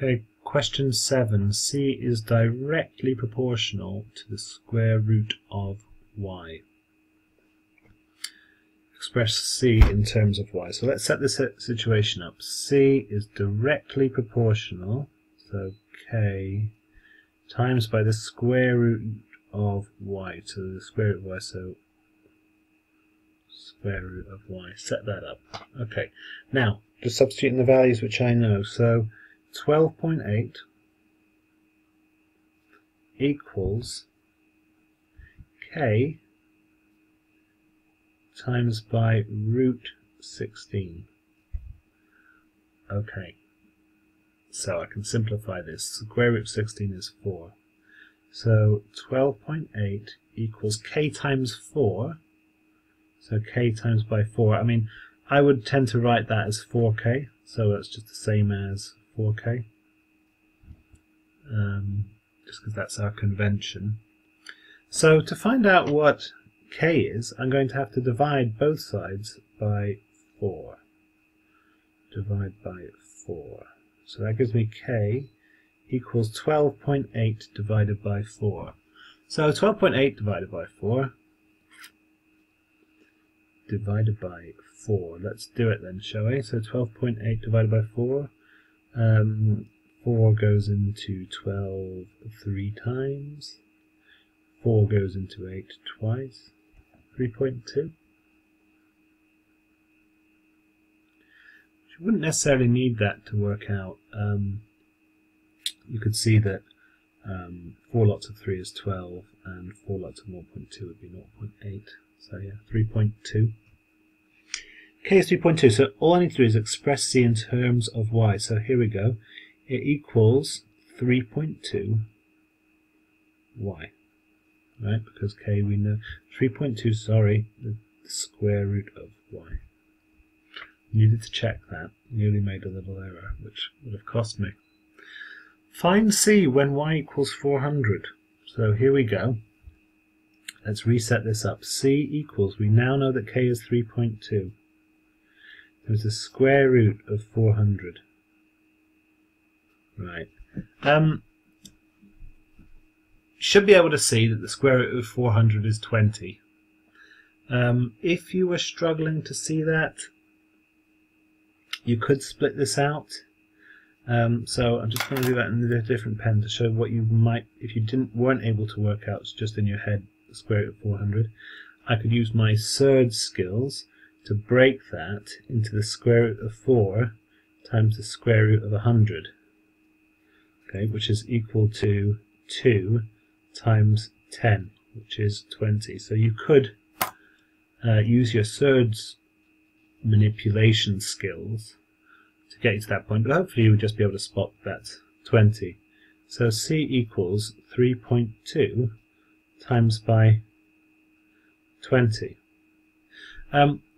Okay, question 7. C is directly proportional to the square root of y. Express C in terms of y. So let's set this situation up. C is directly proportional, so k times by the square root of y. So the square root of y, so square root of y. Set that up. Okay, now just substituting the values which I know. So 12.8 equals k times by root 16. Okay, so I can simplify this. Square root of 16 is 4. So 12.8 equals k times 4. So k times by 4. I mean, I would tend to write that as 4k, so that's just the same as 4k. Just because that's our convention. So to find out what k is, I'm going to have to divide both sides by 4. Divide by 4. So that gives me k equals 12.8 divided by 4. So 12.8 divided by 4 divided by 4. Let's do it then, shall we? So 12.8 divided by 4. 4 goes into 12 3 times. 4 goes into 8 twice. 3.2. You wouldn't necessarily need that to work out. You could see that 4 lots of 3 is 12 and 4 lots of 0.2 would be 0.8. So yeah, 3.2. K is 3.2, so all I need to do is express C in terms of y. So here we go. It equals 3.2 y. Right, because k we know 3.2, sorry, the square root of y. Needed to check that. Nearly made a little error, which would have cost me. Find C when y equals 400. So here we go. Let's reset this up. C equals, we now know that k is 3.2. There's the square root of 400. Right. Should be able to see that the square root of 400 is 20. If you were struggling to see that, you could split this out. So I'm just going to do that in a different pen to show what you might, if you weren't able to work out just in your head the square root of 400. I could use my surd skills to break that into the square root of 4 times the square root of 100. Okay, which is equal to 2 times 10, which is 20. So you could use your surds manipulation skills to get you to that point, but hopefully you would just be able to spot that 20. So C equals 3.2 times by 20.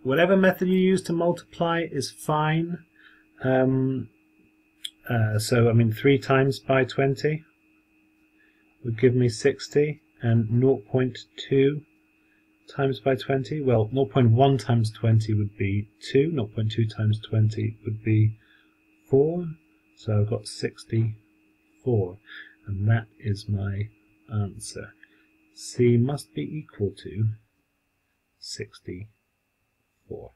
Whatever method you use to multiply is fine. So I mean 3 times by 20 would give me 60, and 0.2 times by 20, well 0.1 times 20 would be 2, 0.2 times 20 would be 4, so I've got 64, and that is my answer. C must be equal to 64.